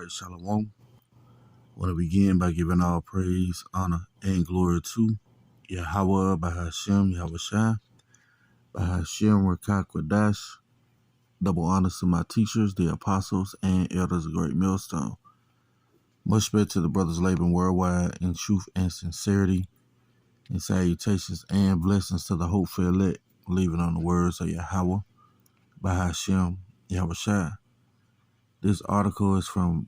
Alright, Shalom. I want to begin by giving all praise, honor, and glory to Yahawah, bahasham, Yahawashi, bahasham, Rawchaa Qadash. Double honors to my teachers, the apostles, and elders of Great Millstone. Much respect to the brothers laboring worldwide in truth and sincerity, and salutations and blessings to the hopeful elect, believing on the words of Yahawah, bahasham, Yahawashi. This article is from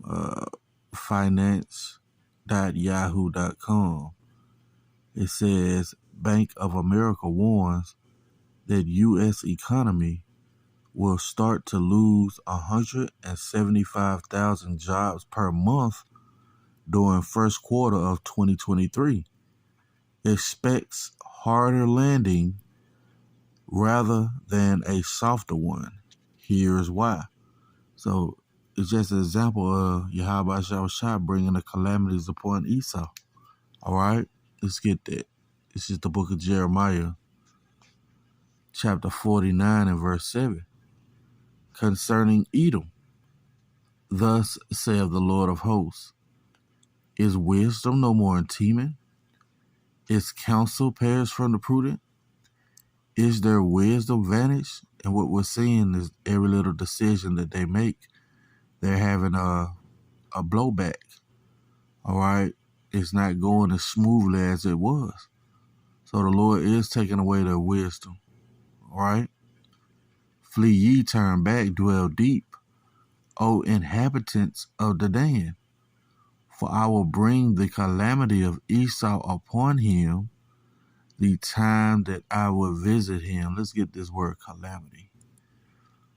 finance.yahoo.com. It says, Bank of America warns that U.S. economy will start to lose 175,000 jobs per month during first quarter of 2023. Expects harder landing rather than a softer one. Here's why. So, it's just an example of Yahawashi bringing the calamities upon Esau. All right, let's get that. This is the book of Jeremiah, chapter 49 and verse 7. Concerning Edom, thus saith the Lord of hosts, is wisdom no more in Teman? Is counsel perished from the prudent? Is their wisdom vanished? And what we're seeing is every little decision that they make, they're having a blowback. All right, it's not going as smoothly as it was. So the Lord is taking away their wisdom. All right, flee ye, turn back, dwell deep, O inhabitants of Dedan. For I will bring the calamity of Esau upon him, the time that I will visit him. Let's get this word calamity,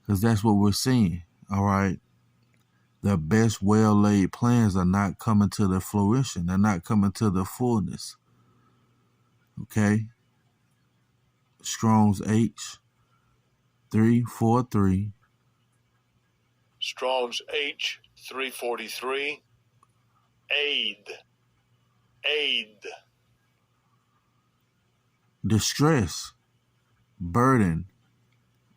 because that's what we're seeing. All right. The best well-laid plans are not coming to their fruition. They're not coming to their fullness. Okay? Strong's H, 343. Strong's H, 343. Aid. Distress, burden,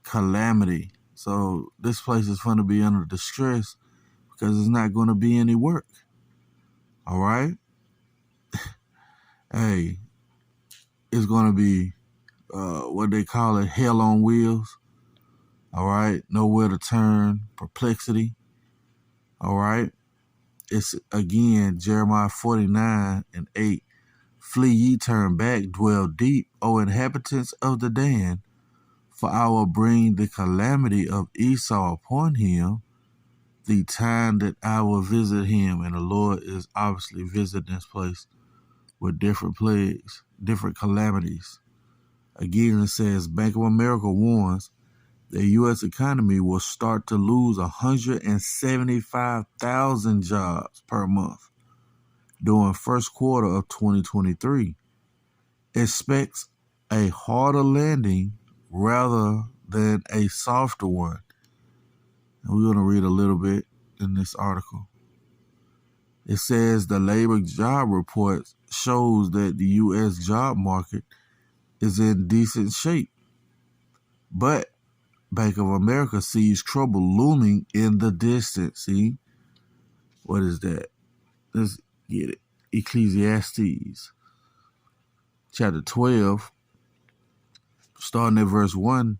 calamity. So this place is going to be under distress, because it's not going to be any work. All right? Hey, it's going to be what they call it, hell on wheels. All right? Nowhere to turn, perplexity. All right? It's, again, Jeremiah 49 and 8. Flee ye, turn back, dwell deep, O inhabitants of Dedan, for I will bring the calamity of Esau upon him, the time that I will visit him. And the Lord is obviously visiting this place with different plagues, different calamities. Again, it says, Bank of America warns the U.S. economy will start to lose 175,000 jobs per month during first quarter of 2023. Expects a harder landing rather than a softer one. And we're going to read a little bit in this article. It says the labor job report shows that the U.S. job market is in decent shape, but Bank of America sees trouble looming in the distance. See? What is that? Let's get it. Ecclesiastes, chapter 12, starting at verse 1.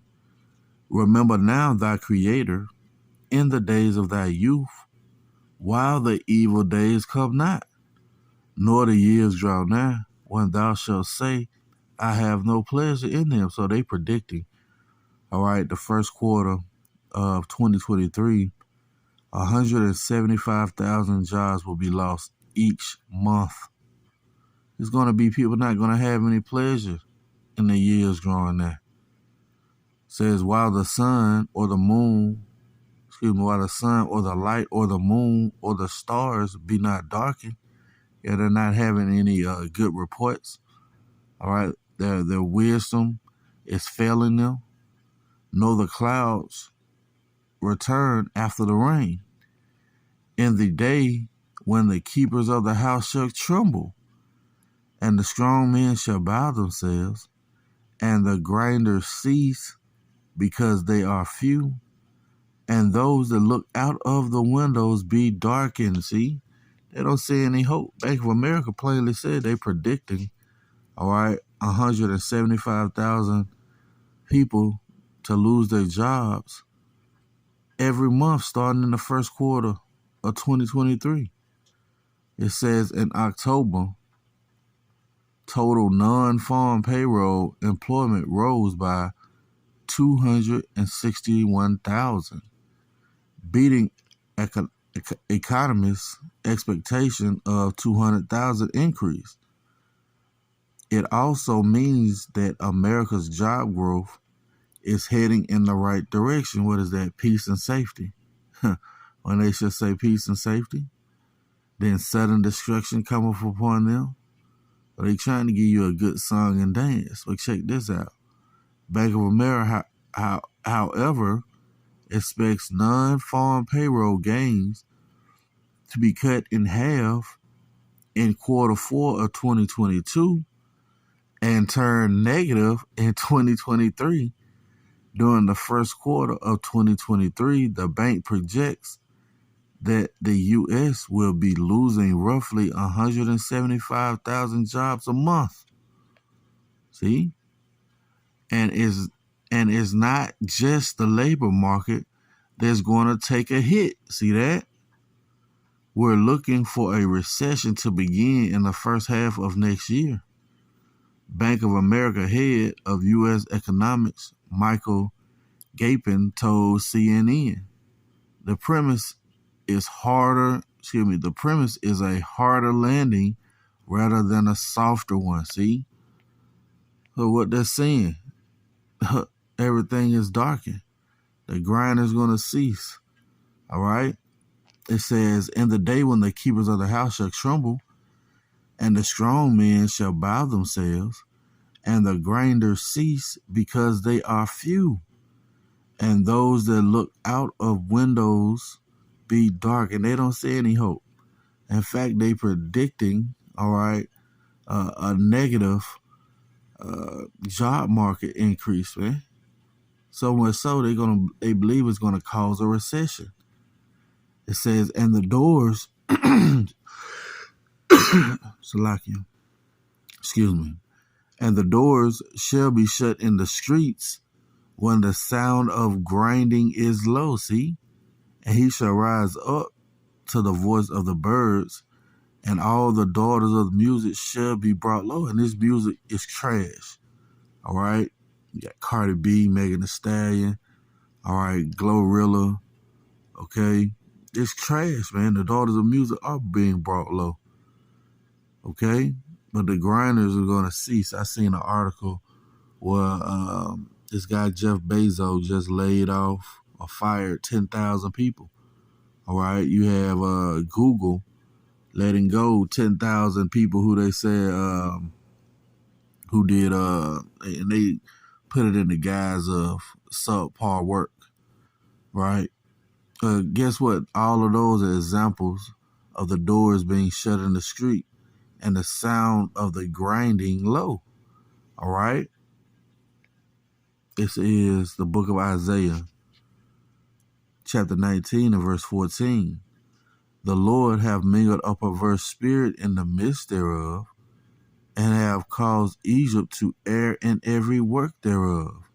Remember now thy Creator in the days of thy youth, while the evil days come not, nor the years draw nigh, when thou shalt say, I have no pleasure in them. So they predicting, all right, the first quarter of 2023, 175,000 jobs will be lost each month. It's going to be people not going to have any pleasure in the years drawing nigh. Says, while the sun or the moon, while the sun or the light or the moon or the stars be not darkened. Yeah, they're not having any good reports. All right, their wisdom is failing them. Nor the clouds return after the rain. In the day when the keepers of the house shall tremble, and the strong men shall bow themselves, and the grinders cease, because they are few, and those that look out of the windows be darkened. See, they don't see any hope. Bank of America plainly said they predicting, all right, 175,000 people to lose their jobs every month starting in the first quarter of 2023. It says in October, total non-farm payroll employment rose by 261,000, beating economists' expectation of 200,000 increase. It also means that America's job growth is heading in the right direction. What is that? Peace and safety. When they should say peace and safety, then sudden destruction cometh upon them. But they trying to give you a good song and dance. But check this out. Bank of America, however, expects non-farm payroll gains to be cut in half in quarter 4 of 2022 and turn negative in 2023. During the first quarter of 2023, the bank projects that the U.S. will be losing roughly 175,000 jobs a month. See? And it's not just the labor market that's going to take a hit. See that? We're looking for a recession to begin in the first half of next year. Bank of America head of U.S. economics, Michael Gapin, told CNN, the premise is a harder landing rather than a softer one. See? So what they're saying, everything is darkened. The grind is going to cease. All right? It says, in the day when the keepers of the house shall tremble, and the strong men shall bow themselves, and the grinders cease because they are few, and those that look out of windows be dark, and they don't see any hope. In fact, they predicting, all right, a negative job market increase, man. So much so they believe it's gonna cause a recession. It says, and the doors, Salakia, excuse me, and the doors shall be shut in the streets when the sound of grinding is low. See, and he shall rise up to the voice of the birds, and all the daughters of music shall be brought low. And this music is trash. All right, you got Cardi B, Megan Thee Stallion. All right, Glorilla. Okay, it's trash, man. The daughters of music are being brought low. Okay, but the grinders are going to cease. I seen an article where this guy Jeff Bezos just laid off or fired 10,000 people. All right, you have Google letting go 10,000 people who they said who did and they put it in the guise of subpar work, right? Guess what? All of those are examples of the doors being shut in the street and the sound of the grinding low. All right? This is the book of Isaiah, chapter 19 and verse 14. The Lord have mingled a perverse spirit in the midst thereof, and have caused Egypt to err in every work thereof,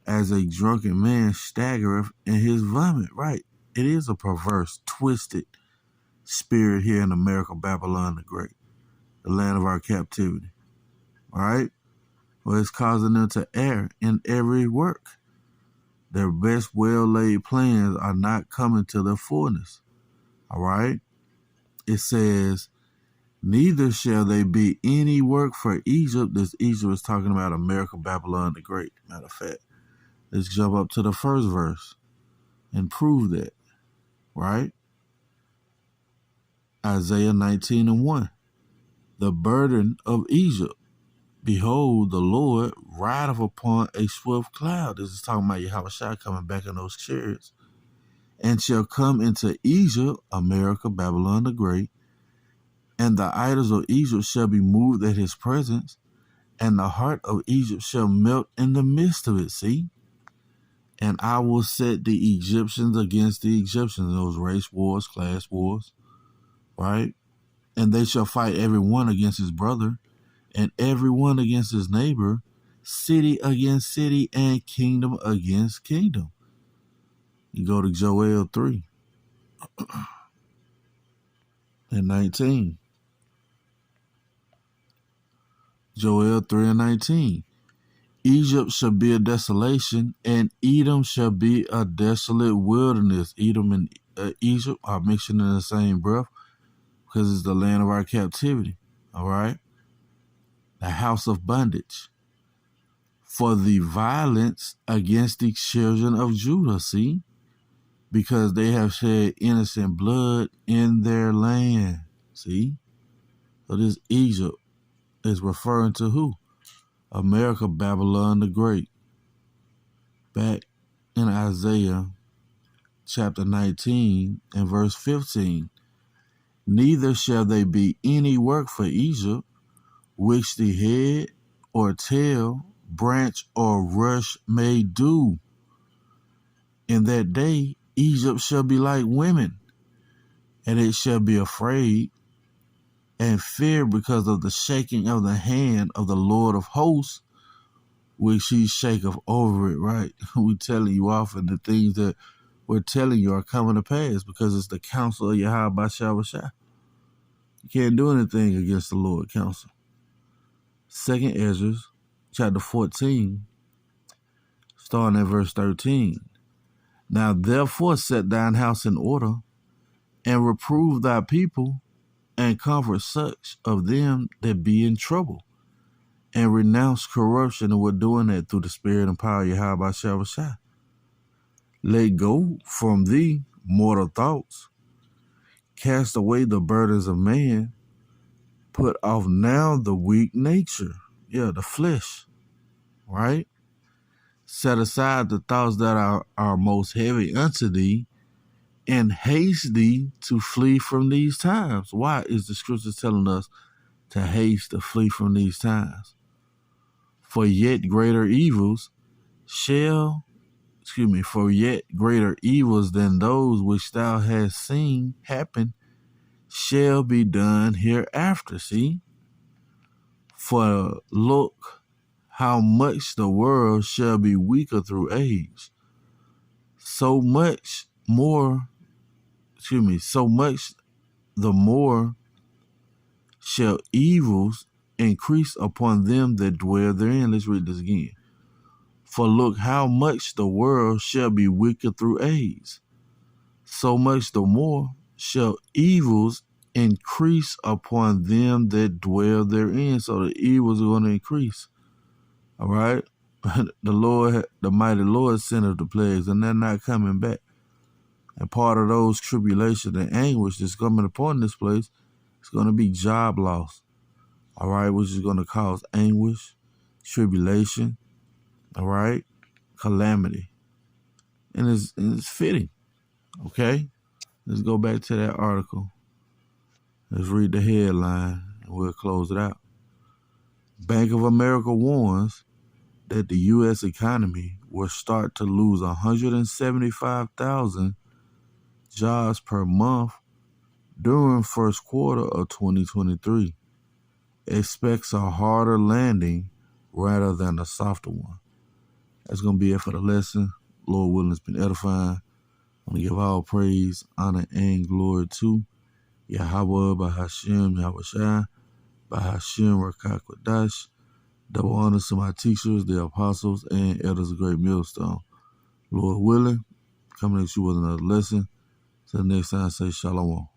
as a drunken man staggereth in his vomit. Right. It is a perverse, twisted spirit here in America, Babylon the Great, the land of our captivity. All right? Well, it's causing them to err in every work. Their best well-laid plans are not coming to their fullness. All right? It says, neither shall there be any work for Egypt. This Egypt is talking about America, Babylon the Great. Matter of fact, let's jump up to the first verse and prove that. Right? Isaiah 19 and 1. The burden of Egypt. Behold, the Lord rideth upon a swift cloud. This is talking about Yahawashi coming back in those chariots. And shall come into Egypt, America, Babylon the Great. And the idols of Egypt shall be moved at his presence. And the heart of Egypt shall melt in the midst of it. See? And I will set the Egyptians against the Egyptians, those race wars, class wars, right? And they shall fight every one against his brother, and every one against his neighbor, city against city, and kingdom against kingdom. You go to Joel 3 and 19. Joel 3 and 19. Egypt shall be a desolation, and Edom shall be a desolate wilderness. Edom and Egypt are mixing in the same breath because it's the land of our captivity. All right? The house of bondage. For the violence against the children of Judah, see? Because they have shed innocent blood in their land. See? So this Egypt is referring to who? America, Babylon the Great. Back in Isaiah chapter 19 and verse 15. Neither shall they be any work for Egypt, which the head or tail, branch or rush may do. In that day Egypt shall be like women, and it shall be afraid and fear because of the shaking of the hand of the Lord of hosts, which he shaketh over it, right? We telling you often the things that we're telling you are coming to pass because it's the counsel of Yahawashi. You can't do anything against the Lord counsel. 2nd Ezra, chapter 14, starting at verse 13. Now therefore set thine house in order, and reprove thy people, and comfort such of them that be in trouble, and renounce corruption. And we're doing that through the spirit and power of Yahawashi. Let go from thee mortal thoughts. Cast away the burdens of man. Put off now the weak nature. Yeah, the flesh. Right? Set aside the thoughts that are most heavy unto thee, and haste thee to flee from these times. Why is the scripture telling us to haste to flee from these times? For yet greater evils than those which thou hast seen happen shall be done hereafter. See? For look how much the world shall be weaker through age. So much the more shall evils increase upon them that dwell therein. Let's read this again. For look how much the world shall be wicked through age. So much the more shall evils increase upon them that dwell therein. So the evils are going to increase. All right? The mighty Lord sent us the plagues, and they're not coming back. And part of those tribulations and anguish that's coming upon this place is going to be job loss. All right? Which is going to cause anguish, tribulation, all right? Calamity. And it's fitting. Okay? Let's go back to that article. Let's read the headline, and we'll close it out. Bank of America warns that the U.S. economy will start to lose 175,000 jobs per month during first quarter of 2023. Expects a harder landing rather than a softer one. That's going to be it for the lesson. Lord willing, it's been edifying. I want to give all praise, honor, and glory to Yahawah, bahasham, Yahawashi, bahasham, Rawchaa Qadash. Double honors to my teachers, the apostles, and elders of Great Millstone. Lord willing, coming at you with another lesson. Till next time, say shalom.